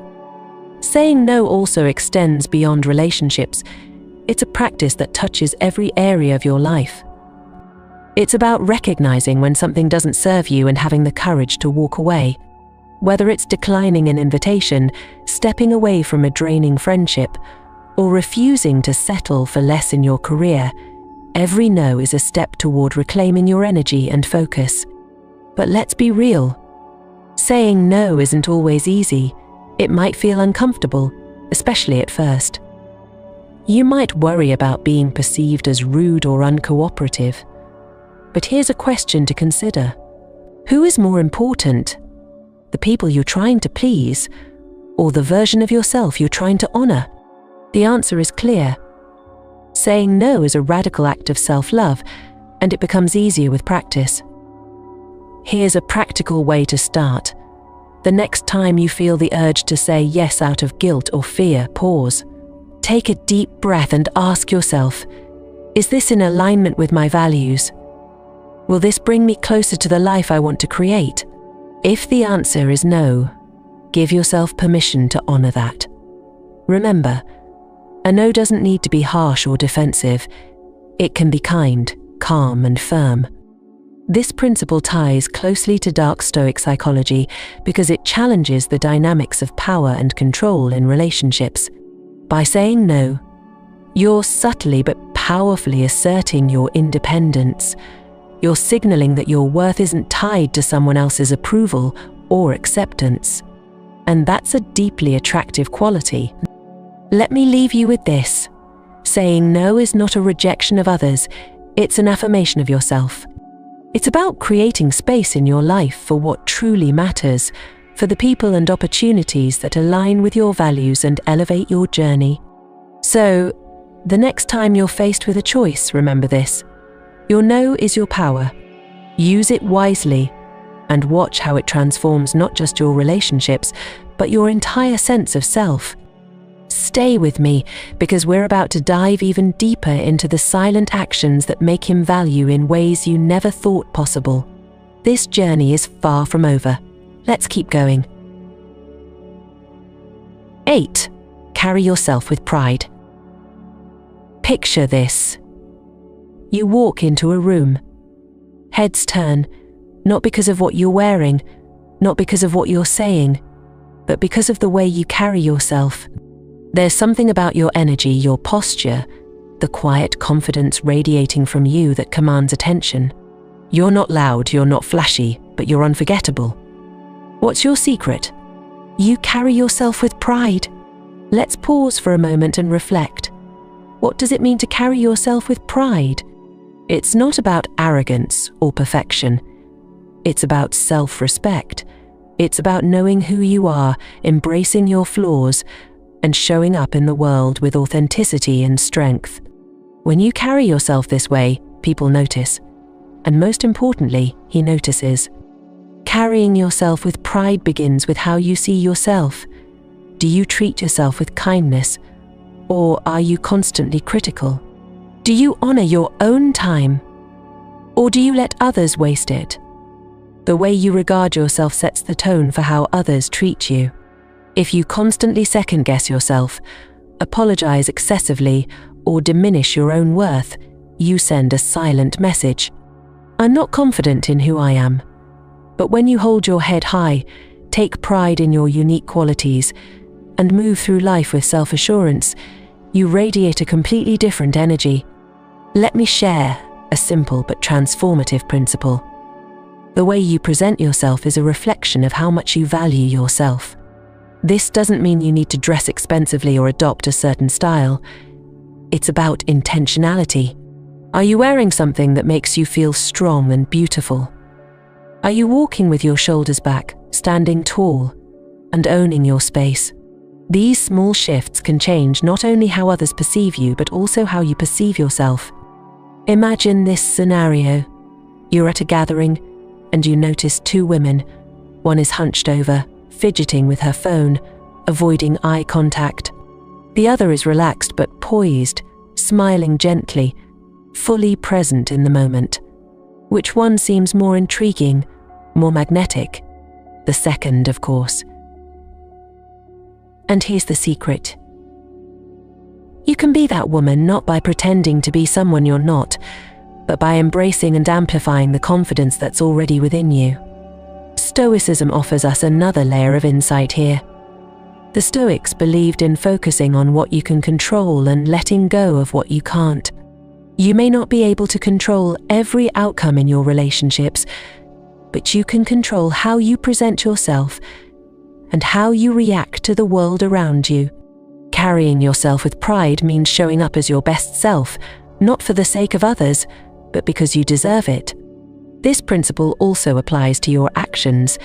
Saying no also extends beyond relationships. It's a practice that touches every area of your life. It's about recognizing when something doesn't serve you and having the courage to walk away. Whether it's declining an invitation, stepping away from a draining friendship, or refusing to settle for less in your career, every no is a step toward reclaiming your energy and focus. But let's be real. Saying no isn't always easy. It might feel uncomfortable, especially at first. You might worry about being perceived as rude or uncooperative. But here's a question to consider. Who is more important? The people you're trying to please, or the version of yourself you're trying to honor? The answer is clear. Saying no is a radical act of self-love, and it becomes easier with practice. Here's a practical way to start. The next time you feel the urge to say yes out of guilt or fear, pause. Take a deep breath and ask yourself, is this in alignment with my values? Will this bring me closer to the life I want to create? If the answer is no, give yourself permission to honor that. Remember, a no doesn't need to be harsh or defensive. It can be kind, calm, and firm. This principle ties closely to Dark Stoic psychology because it challenges the dynamics of power and control in relationships. By saying no, you're subtly but powerfully asserting your independence. You're signaling that your worth isn't tied to someone else's approval or acceptance. And that's a deeply attractive quality. Let me leave you with this. Saying no is not a rejection of others, it's an affirmation of yourself. It's about creating space in your life for what truly matters, for the people and opportunities that align with your values and elevate your journey. So, the next time you're faced with a choice, remember this. Your no is your power. Use it wisely and watch how it transforms not just your relationships, but your entire sense of self. Stay with me, because we're about to dive even deeper into the silent actions that make him value in ways you never thought possible. This journey is far from over. Let's keep going. 8. Carry yourself with pride. Picture this. You walk into a room. Heads turn, not because of what you're wearing, not because of what you're saying, but because of the way you carry yourself. There's something about your energy, your posture, the quiet confidence radiating from you that commands attention. You're not loud, you're not flashy, but you're unforgettable. What's your secret? You carry yourself with pride. Let's pause for a moment and reflect. What does it mean to carry yourself with pride? It's not about arrogance or perfection. It's about self-respect. It's about knowing who you are, embracing your flaws, and showing up in the world with authenticity and strength. When you carry yourself this way, people notice. And most importantly, he notices. Carrying yourself with pride begins with how you see yourself. Do you treat yourself with kindness? Or are you constantly critical? Do you honor your own time? Or do you let others waste it? The way you regard yourself sets the tone for how others treat you. If you constantly second-guess yourself, apologize excessively, or diminish your own worth, you send a silent message. I'm not confident in who I am. But when you hold your head high, take pride in your unique qualities, and move through life with self-assurance, you radiate a completely different energy. Let me share a simple but transformative principle. The way you present yourself is a reflection of how much you value yourself. This doesn't mean you need to dress expensively or adopt a certain style. It's about intentionality. Are you wearing something that makes you feel strong and beautiful? Are you walking with your shoulders back, standing tall, and owning your space? These small shifts can change not only how others perceive you, but also how you perceive yourself. Imagine this scenario. You're at a gathering, and you notice two women. One is hunched over, fidgeting with her phone, avoiding eye contact. The other is relaxed but poised, smiling gently, fully present in the moment. Which one seems more intriguing, more magnetic? The second, of course. And here's the secret. You can be that woman not by pretending to be someone you're not, but by embracing and amplifying the confidence that's already within you. Stoicism offers us another layer of insight here. The Stoics believed in focusing on what you can control and letting go of what you can't. You may not be able to control every outcome in your relationships, but you can control how you present yourself and how you react to the world around you. Carrying yourself with pride means showing up as your best self, not for the sake of others, but because you deserve it. This principle also applies to your actions.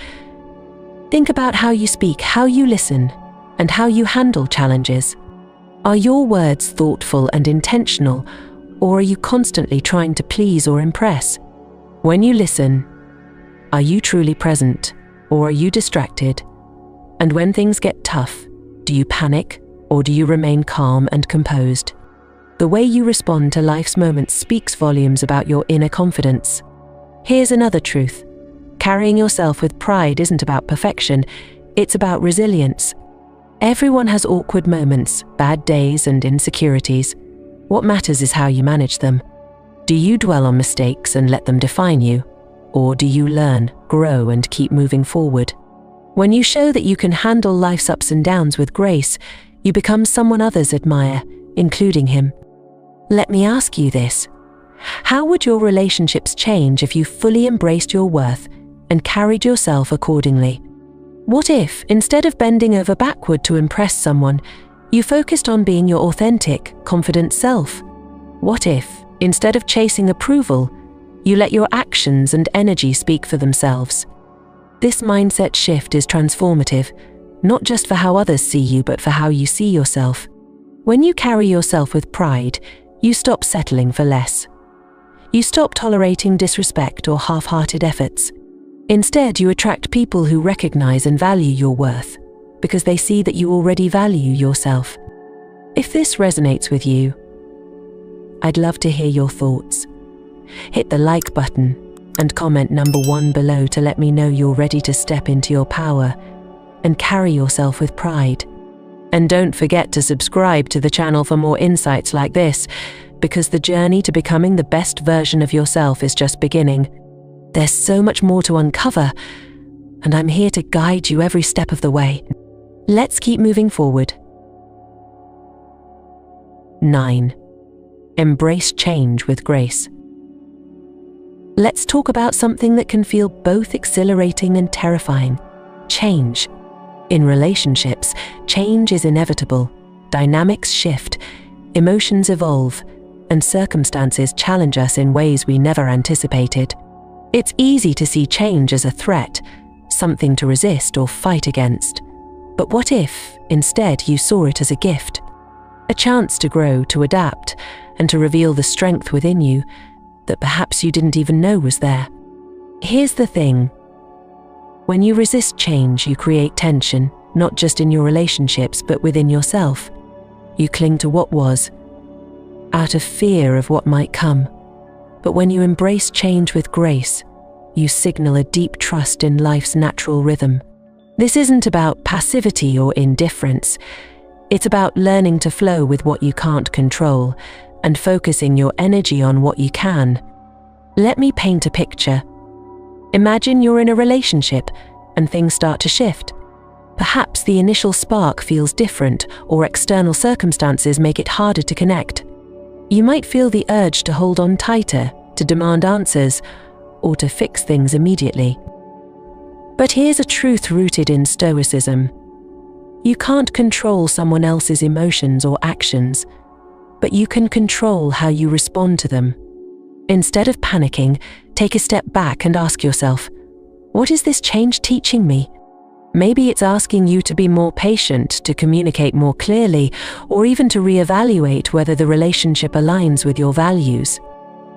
Think about how you speak, how you listen, and how you handle challenges. Are your words thoughtful and intentional, or are you constantly trying to please or impress? When you listen, are you truly present, or are you distracted? And when things get tough, do you panic, or do you remain calm and composed? The way you respond to life's moments speaks volumes about your inner confidence. Here's another truth. Carrying yourself with pride isn't about perfection, it's about resilience. Everyone has awkward moments, bad days, and insecurities. What matters is how you manage them. Do you dwell on mistakes and let them define you? Or do you learn, grow, and keep moving forward? When you show that you can handle life's ups and downs with grace, you become someone others admire, including him. Let me ask you this. How would your relationships change if you fully embraced your worth and carried yourself accordingly? What if, instead of bending over backward to impress someone, you focused on being your authentic, confident self? What if, instead of chasing approval, you let your actions and energy speak for themselves? This mindset shift is transformative, not just for how others see you, but for how you see yourself. When you carry yourself with pride, you stop settling for less. You stop tolerating disrespect or half-hearted efforts. Instead, you attract people who recognize and value your worth because they see that you already value yourself. If this resonates with you, I'd love to hear your thoughts. Hit the like button and comment number 1 below to let me know you're ready to step into your power and carry yourself with pride. And don't forget to subscribe to the channel for more insights like this, because the journey to becoming the best version of yourself is just beginning. There's so much more to uncover, and I'm here to guide you every step of the way. Let's keep moving forward. 9. Embrace change with grace. Let's talk about something that can feel both exhilarating and terrifying: change. In relationships, change is inevitable. Dynamics shift, emotions evolve, and circumstances challenge us in ways we never anticipated. It's easy to see change as a threat, something to resist or fight against. But what if, instead, you saw it as a gift? A chance to grow, to adapt, and to reveal the strength within you that perhaps you didn't even know was there. Here's the thing. When you resist change, you create tension, not just in your relationships, but within yourself. You cling to what was, out of fear of what might come. But when you embrace change with grace, you signal a deep trust in life's natural rhythm. This isn't about passivity or indifference. It's about learning to flow with what you can't control and focusing your energy on what you can. Let me paint a picture. Imagine you're in a relationship and things start to shift. Perhaps the initial spark feels different, or external circumstances make it harder to connect. You might feel the urge to hold on tighter, to demand answers, or to fix things immediately. But here's a truth rooted in Stoicism. You can't control someone else's emotions or actions, but you can control how you respond to them. Instead of panicking, take a step back and ask yourself, what is this change teaching me? Maybe it's asking you to be more patient, to communicate more clearly, or even to reevaluate whether the relationship aligns with your values.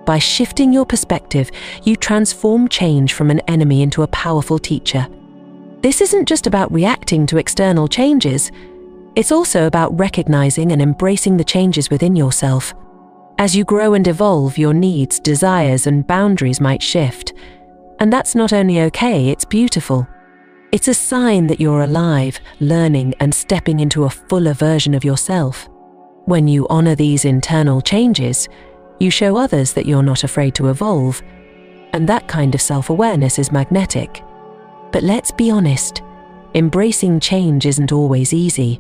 By shifting your perspective, you transform change from an enemy into a powerful teacher. This isn't just about reacting to external changes. It's also about recognizing and embracing the changes within yourself. As you grow and evolve, your needs, desires, and boundaries might shift. And that's not only okay, it's beautiful. It's a sign that you're alive, learning, and stepping into a fuller version of yourself. When you honor these internal changes, you show others that you're not afraid to evolve. And that kind of self-awareness is magnetic. But let's be honest, embracing change isn't always easy.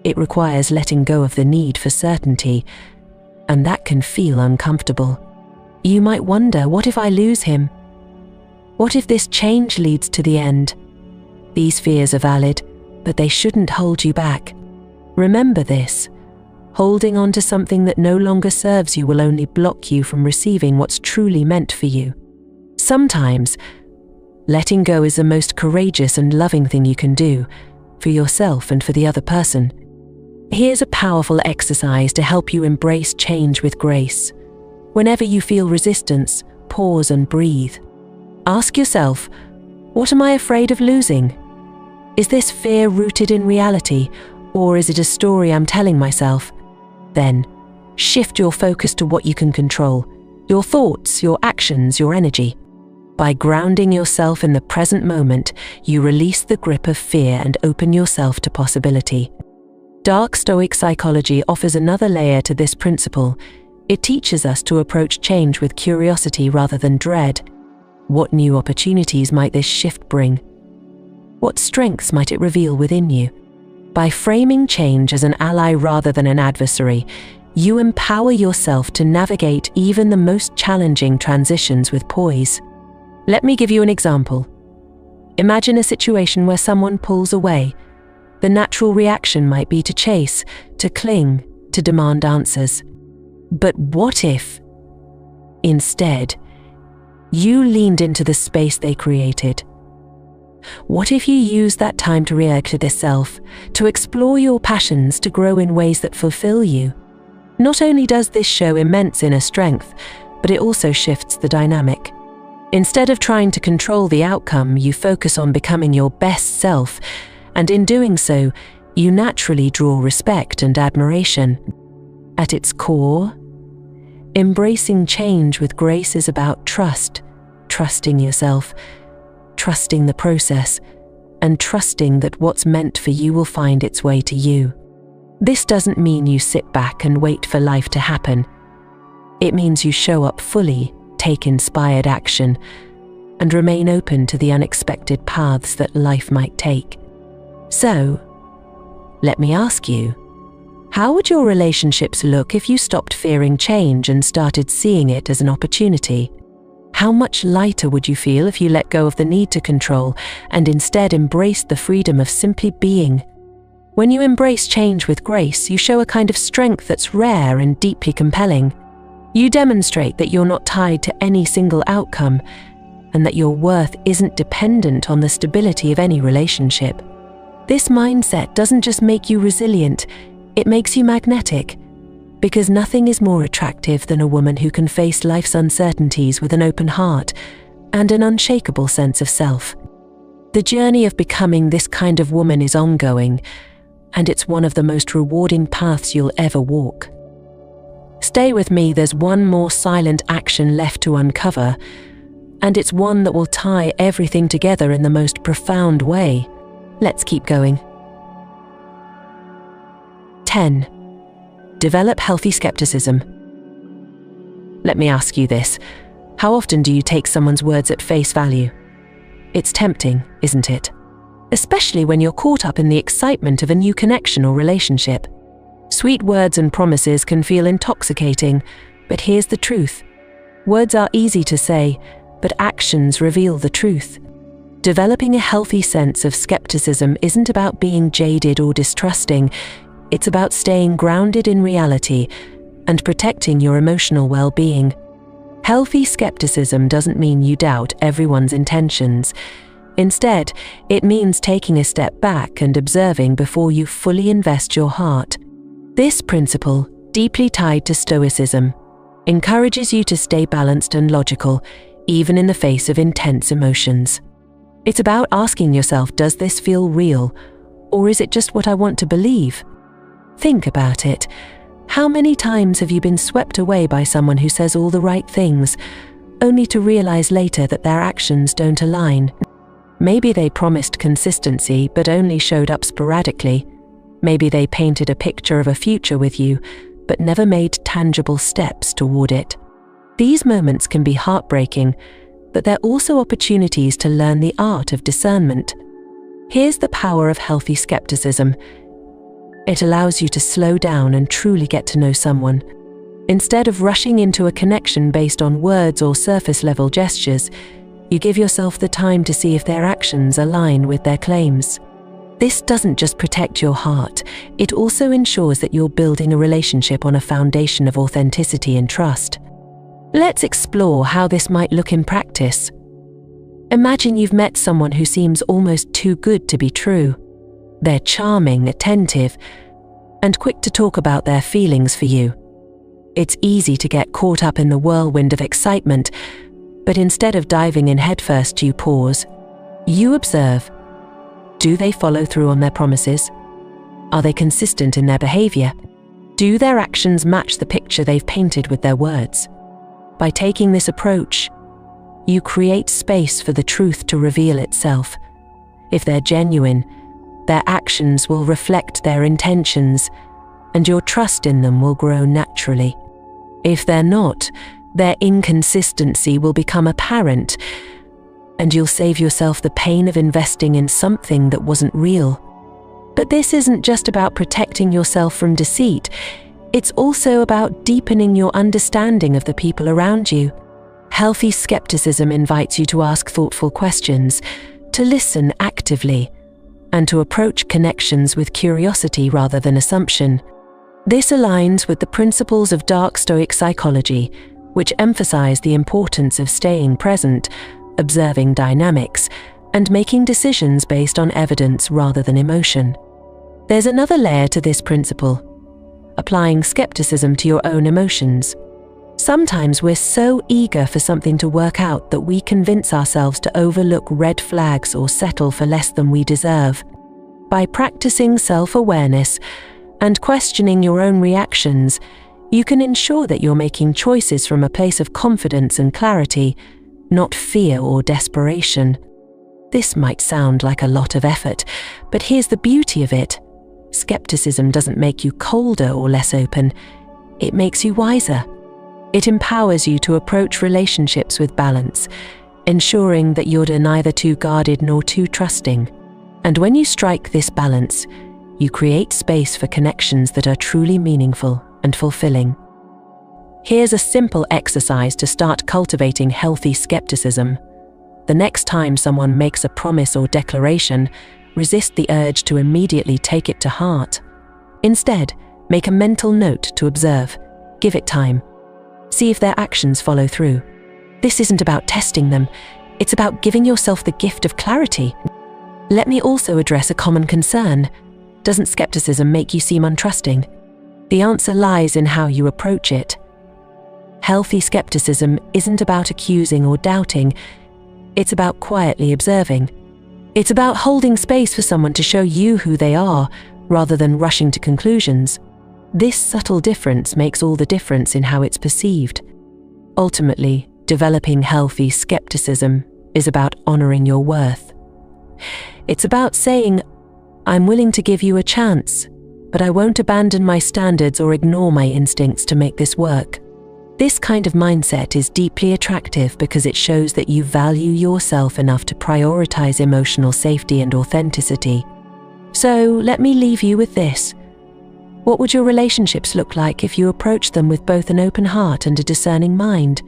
It requires letting go of the need for certainty, and that can feel uncomfortable. You might wonder, what if I lose him? What if this change leads to the end? These fears are valid, but they shouldn't hold you back. Remember this: holding on to something that no longer serves you will only block you from receiving what's truly meant for you. Sometimes, letting go is the most courageous and loving thing you can do, for yourself and for the other person. Here's a powerful exercise to help you embrace change with grace. Whenever you feel resistance, pause and breathe. Ask yourself, what am I afraid of losing? Is this fear rooted in reality, or is it a story I'm telling myself? Then, shift your focus to what you can control: your thoughts, your actions, your energy. By grounding yourself in the present moment, you release the grip of fear and open yourself to possibility. Dark Stoic psychology offers another layer to this principle. It teaches us to approach change with curiosity rather than dread. What new opportunities might this shift bring? What strengths might it reveal within you? By framing change as an ally rather than an adversary, you empower yourself to navigate even the most challenging transitions with poise. Let me give you an example. Imagine a situation where someone pulls away. The natural reaction might be to chase, to cling, to demand answers. But what if, instead, you leaned into the space they created? What if you used that time to react to yourself, to explore your passions, to grow in ways that fulfill you? Not only does this show immense inner strength, but it also shifts the dynamic. Instead of trying to control the outcome, you focus on becoming your best self, and in doing so, you naturally draw respect and admiration. At its core, embracing change with grace is about trust, trusting yourself, trusting the process, and trusting that what's meant for you will find its way to you. This doesn't mean you sit back and wait for life to happen. It means you show up fully, take inspired action, and remain open to the unexpected paths that life might take. So, let me ask you, how would your relationships look if you stopped fearing change and started seeing it as an opportunity? How much lighter would you feel if you let go of the need to control and instead embraced the freedom of simply being? When you embrace change with grace, you show a kind of strength that's rare and deeply compelling. You demonstrate that you're not tied to any single outcome and that your worth isn't dependent on the stability of any relationship. This mindset doesn't just make you resilient, it makes you magnetic, because nothing is more attractive than a woman who can face life's uncertainties with an open heart and an unshakable sense of self. The journey of becoming this kind of woman is ongoing, and it's one of the most rewarding paths you'll ever walk. Stay with me, there's one more silent action left to uncover, and it's one that will tie everything together in the most profound way. Let's keep going. 10. Develop healthy skepticism. Let me ask you this. How often do you take someone's words at face value? It's tempting, isn't it? Especially when you're caught up in the excitement of a new connection or relationship. Sweet words and promises can feel intoxicating, but here's the truth. Words are easy to say, but actions reveal the truth. Developing a healthy sense of skepticism isn't about being jaded or distrusting. It's about staying grounded in reality and protecting your emotional well-being. Healthy skepticism doesn't mean you doubt everyone's intentions. Instead, it means taking a step back and observing before you fully invest your heart. This principle, deeply tied to Stoicism, encourages you to stay balanced and logical, even in the face of intense emotions. It's about asking yourself, does this feel real, or is it just what I want to believe? Think about it. How many times have you been swept away by someone who says all the right things, only to realize later that their actions don't align? Maybe they promised consistency but only showed up sporadically. Maybe they painted a picture of a future with you, but never made tangible steps toward it. These moments can be heartbreaking, but they're also opportunities to learn the art of discernment. Here's the power of healthy skepticism. It allows you to slow down and truly get to know someone. Instead of rushing into a connection based on words or surface-level gestures, you give yourself the time to see if their actions align with their claims. This doesn't just protect your heart, it also ensures that you're building a relationship on a foundation of authenticity and trust. Let's explore how this might look in practice. Imagine you've met someone who seems almost too good to be true. They're charming, attentive, and quick to talk about their feelings for you. It's easy to get caught up in the whirlwind of excitement, but instead of diving in headfirst, you pause. You observe. Do they follow through on their promises? Are they consistent in their behavior? Do their actions match the picture they've painted with their words? By taking this approach, you create space for the truth to reveal itself. If they're genuine, their actions will reflect their intentions, and your trust in them will grow naturally. If they're not, their inconsistency will become apparent, and you'll save yourself the pain of investing in something that wasn't real. But this isn't just about protecting yourself from deceit. It's also about deepening your understanding of the people around you. Healthy skepticism invites you to ask thoughtful questions, to listen actively, and to approach connections with curiosity rather than assumption. This aligns with the principles of Dark Stoic psychology, which emphasize the importance of staying present, observing dynamics, and making decisions based on evidence rather than emotion. There's another layer to this principle: applying skepticism to your own emotions. Sometimes we're so eager for something to work out that we convince ourselves to overlook red flags or settle for less than we deserve. By practicing self-awareness and questioning your own reactions, you can ensure that you're making choices from a place of confidence and clarity, not fear or desperation. This might sound like a lot of effort, but here's the beauty of it. Skepticism doesn't make you colder or less open. It makes you wiser. It empowers you to approach relationships with balance, ensuring that you're neither too guarded nor too trusting. And when you strike this balance, you create space for connections that are truly meaningful and fulfilling. Here's a simple exercise to start cultivating healthy skepticism. The next time someone makes a promise or declaration, resist the urge to immediately take it to heart. Instead, make a mental note to observe. Give it time. See if their actions follow through. This isn't about testing them. It's about giving yourself the gift of clarity. Let me also address a common concern. Doesn't skepticism make you seem untrusting? The answer lies in how you approach it. Healthy skepticism isn't about accusing or doubting. It's about quietly observing. It's about holding space for someone to show you who they are, rather than rushing to conclusions. This subtle difference makes all the difference in how it's perceived. Ultimately, developing healthy skepticism is about honoring your worth. It's about saying, I'm willing to give you a chance, but I won't abandon my standards or ignore my instincts to make this work. This kind of mindset is deeply attractive because it shows that you value yourself enough to prioritize emotional safety and authenticity. So let me leave you with this. What would your relationships look like if you approached them with both an open heart and a discerning mind?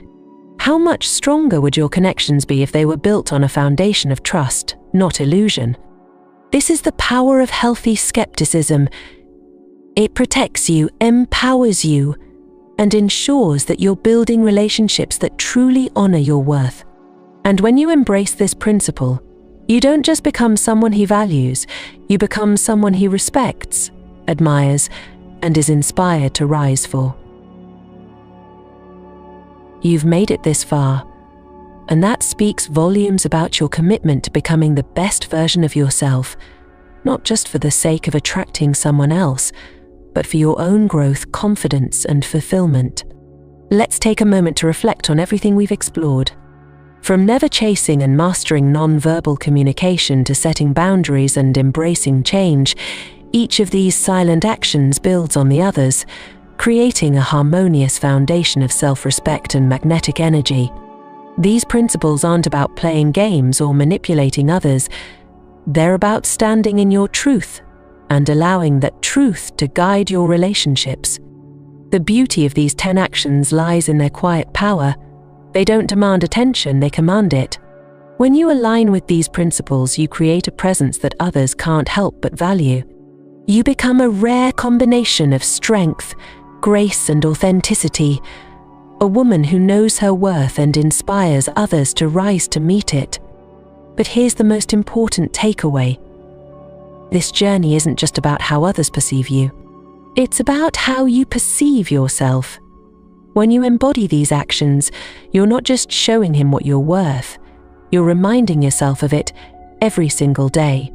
How much stronger would your connections be if they were built on a foundation of trust, not illusion? This is the power of healthy skepticism. It protects you, empowers you, and ensures that you're building relationships that truly honor your worth. And when you embrace this principle, you don't just become someone he values, you become someone he respects, admires, and is inspired to rise for. You've made it this far, and that speaks volumes about your commitment to becoming the best version of yourself, not just for the sake of attracting someone else, but for your own growth, confidence, and fulfillment. Let's take a moment to reflect on everything we've explored. From never chasing and mastering non-verbal communication to setting boundaries and embracing change, each of these silent actions builds on the others, creating a harmonious foundation of self-respect and magnetic energy. These principles aren't about playing games or manipulating others. They're about standing in your truth and allowing that truth to guide your relationships. The beauty of these 10 actions lies in their quiet power. They don't demand attention, they command it. When you align with these principles, you create a presence that others can't help but value. You become a rare combination of strength, grace, and authenticity, a woman who knows her worth and inspires others to rise to meet it. But here's the most important takeaway. This journey isn't just about how others perceive you. It's about how you perceive yourself. When you embody these actions, you're not just showing him what you're worth, you're reminding yourself of it every single day.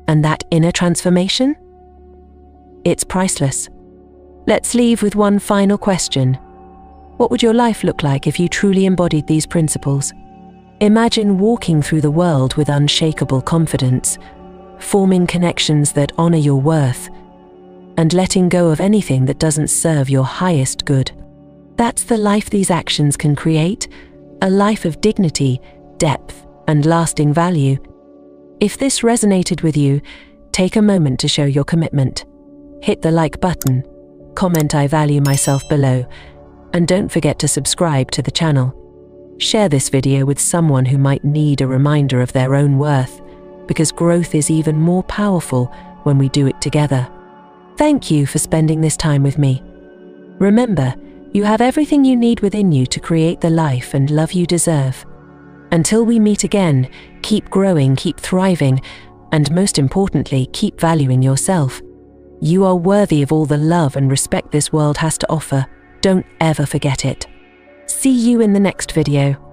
And that inner transformation? It's priceless. Let's leave with one final question. What would your life look like if you truly embodied these principles? Imagine walking through the world with unshakable confidence, forming connections that honor your worth, and letting go of anything that doesn't serve your highest good. That's the life these actions can create, a life of dignity, depth, and lasting value. If this resonated with you, take a moment to show your commitment. Hit the like button, comment I value myself below, and don't forget to subscribe to the channel. Share this video with someone who might need a reminder of their own worth, because growth is even more powerful when we do it together. Thank you for spending this time with me. Remember, you have everything you need within you to create the life and love you deserve. Until we meet again, keep growing, keep thriving, and most importantly, keep valuing yourself. You are worthy of all the love and respect this world has to offer. Don't ever forget it. See you in the next video.